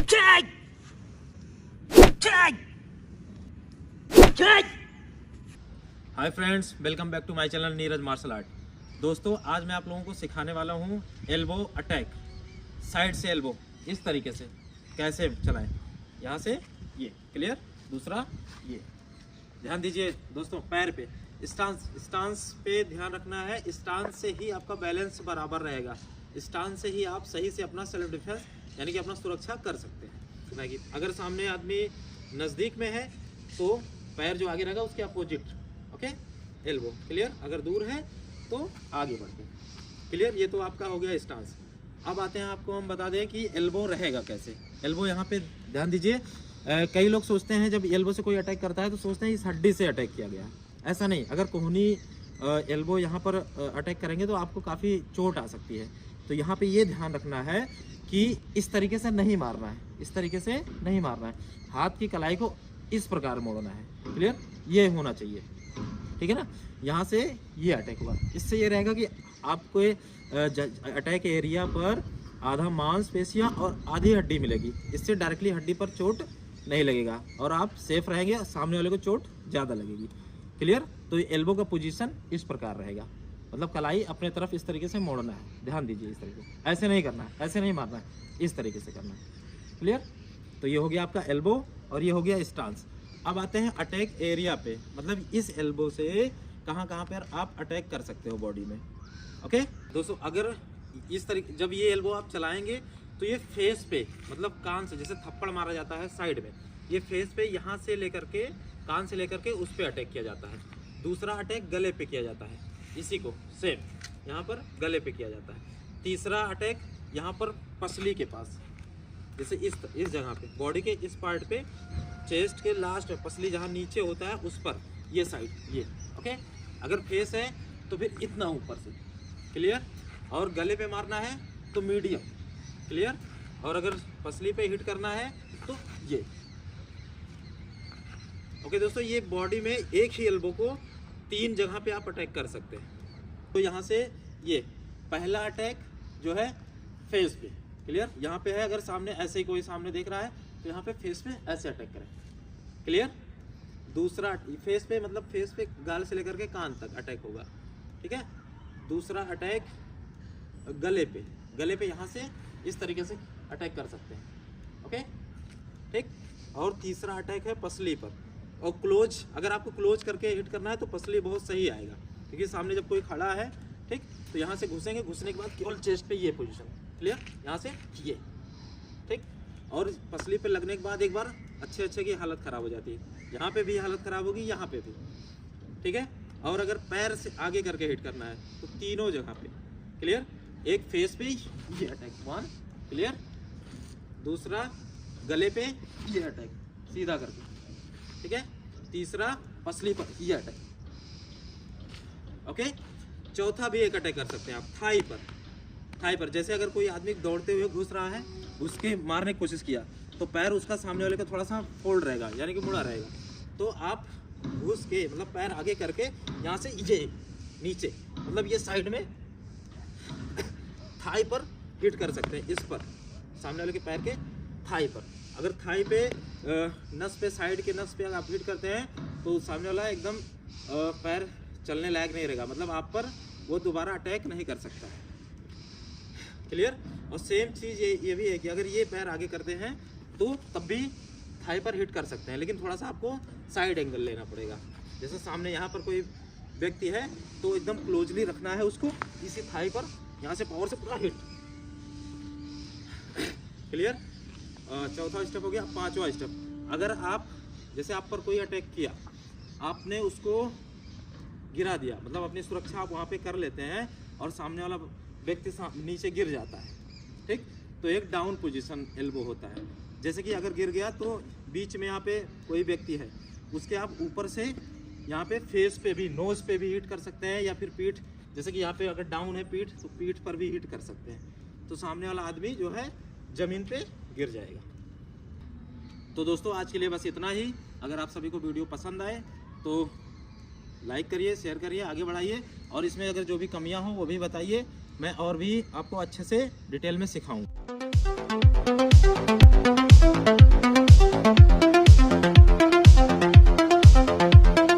Hi friends, welcome back to my channel Neeraj martial art. दोस्तों, आज मैं आप लोगों को सिखाने वाला हूँ एल्बो अटैक। साइड से एल्बो इस तरीके से कैसे चलाएं। यहाँ से ये क्लियर, दूसरा ये। ध्यान दीजिए दोस्तों, पैर पे स्टांस पे ध्यान रखना है। स्टांस से ही आपका बैलेंस बराबर रहेगा। स्टांस से ही आप सही से अपना सेल्फ डिफेंस यानी कि अपना सुरक्षा कर सकते हैं। अगर सामने आदमी नज़दीक में है तो पैर जो आगे रहेगा उसके अपोजिट, ओके, एल्बो क्लियर। अगर दूर है तो आगे बढ़ते हैं, क्लियर। ये तो आपका हो गया स्टांस। अब आते हैं, आपको हम बता दें कि एल्बो रहेगा कैसे। एल्बो यहाँ पे ध्यान दीजिए। कई लोग सोचते हैं जब एल्बो से कोई अटैक करता है तो सोचते हैं इस हड्डी से अटैक किया गया है। ऐसा नहीं। अगर कोहनी एल्बो यहाँ पर अटैक करेंगे तो आपको काफ़ी चोट आ सकती है। तो यहाँ पे ये ध्यान रखना है कि इस तरीके से नहीं मारना है, इस तरीके से नहीं मारना है। हाथ की कलाई को इस प्रकार मोड़ना है, क्लियर। ये होना चाहिए, ठीक है ना। यहाँ से ये अटैक हुआ, इससे ये रहेगा कि आपको अटैक एरिया पर आधा मांसपेशियाँ और आधी हड्डी मिलेगी। इससे डायरेक्टली हड्डी पर चोट नहीं लगेगा और आप सेफ रहेंगे। सामने वाले को चोट ज़्यादा लगेगी, क्लियर। तो एल्बो का पोजीशन इस प्रकार रहेगा, मतलब कलाई अपने तरफ इस तरीके से मोड़ना है। ध्यान दीजिए, इस तरीके से, ऐसे नहीं करना है, ऐसे नहीं मारना है, इस तरीके से करना है, क्लियर। तो ये हो गया आपका एल्बो और ये हो गया स्टांस। अब आते हैं अटैक एरिया पे, मतलब इस एल्बो से कहाँ पर आप अटैक कर सकते हो बॉडी में, ओके। दोस्तों, अगर इस तरीके जब ये एल्बो आप चलाएंगे तो ये फेस पे, मतलब कान से जैसे थप्पड़ मारा जाता है साइड में, ये फेस पे यहाँ से लेकर के कान से लेकर के उस पर अटैक किया जाता है। दूसरा अटैक गले पे किया जाता है, इसी को सेम यहाँ पर गले पे किया जाता है। तीसरा अटैक यहाँ पर पसली के पास, जैसे इस जगह पे, बॉडी के इस पार्ट पे, चेस्ट के लास्ट में पसली जहाँ नीचे होता है उस पर, ये साइड, ये ओके। अगर फेस है तो फिर इतना ऊपर से, क्लियर। और गले पे मारना है तो मीडियम, क्लियर। और अगर पसली पे हिट करना है तो ये, ओके। दोस्तों, ये बॉडी में एक ही एल्बो को 3 जगह पे आप अटैक कर सकते हैं। तो यहाँ से ये पहला अटैक जो है फेस पे, क्लियर। यहाँ पे है, अगर सामने ऐसे ही कोई सामने देख रहा है तो यहाँ पे फेस पे ऐसे अटैक करें, क्लियर। दूसरा फेस पे, मतलब फेस पे गाल से लेकर के कान तक अटैक होगा, ठीक है। दूसरा अटैक गले पे यहाँ से इस तरीके से अटैक कर सकते हैं, ओके, ठीक। और तीसरा अटैक है पसली पर। और क्लोज, अगर आपको क्लोज करके हिट करना है तो पसली बहुत सही आएगा, क्योंकि सामने जब कोई खड़ा है, ठीक, तो यहाँ से घुसेंगे, घुसने के बाद केवल चेस्ट पे ये पोजीशन, क्लियर, यहाँ से ये, ठीक। और पसली पे लगने के बाद एक बार अच्छे की हालत ख़राब हो जाती है। यहाँ पे भी हालत ख़राब होगी, यहाँ पे भी, ठीक है। और अगर पैर से आगे करके हिट करना है तो तीनों जगह पे, क्लियर। एक फेस पे ये अटैक, 1 क्लियर। दूसरा गले पे ये अटैक सीधा करके, ठीक है। तीसरा पसली पर ये अटैक, ओके। चौथा भी एक अटैक कर सकते हैं आप थाई पर। जैसे अगर कोई आदमी दौड़ते हुए घुस रहा है, उसके मारने की कोशिश किया तो पैर उसका सामने वाले का थोड़ा सा फोल्ड रहेगा, यानी कि मुड़ा रहेगा। तो आप घुस के, मतलब पैर आगे करके यहाँ से ये नीचे, मतलब ये साइड में थाई पर हिट कर सकते हैं, इस पर, सामने वाले के पैर के थाई पर। अगर थाई पे नस पे, साइड के नस पे अगर आप हिट करते हैं तो सामने वाला एकदम पैर चलने लायक नहीं रहेगा, मतलब आप पर वो दोबारा अटैक नहीं कर सकता है, क्लियर। और सेम चीज़ ये भी है कि अगर ये पैर आगे करते हैं तो तब भी थाई पर हिट कर सकते हैं, लेकिन थोड़ा सा आपको साइड एंगल लेना पड़ेगा। जैसे सामने यहाँ पर कोई व्यक्ति है तो एकदम क्लोजली रखना है उसको, इसी थाई पर यहाँ से पावर से पूरा हिट, क्लियर। चौथा स्टेप हो गया। पांचवा स्टेप, अगर आप, जैसे आप पर कोई अटैक किया, आपने उसको गिरा दिया, मतलब अपनी सुरक्षा आप वहाँ पे कर लेते हैं और सामने वाला व्यक्ति नीचे गिर जाता है, ठीक, तो एक डाउन पोजीशन एल्बो होता है। जैसे कि अगर गिर गया तो बीच में यहाँ पे कोई व्यक्ति है, उसके आप ऊपर से यहाँ पे फेस पे भी, नोज पे भी हिट कर सकते हैं, या फिर पीठ, जैसे कि यहाँ पे अगर डाउन है पीठ तो पीठ पर भी हिट कर सकते हैं। तो सामने वाला आदमी जो है ज़मीन पे गिर जाएगा। तो दोस्तों, आज के लिए बस इतना ही। अगर आप सभी को वीडियो पसंद आए तो लाइक करिए, शेयर करिए, आगे बढ़ाइए, और इसमें अगर जो भी कमियां हो वो भी बताइए, मैं और भी आपको अच्छे से डिटेल में सिखाऊं।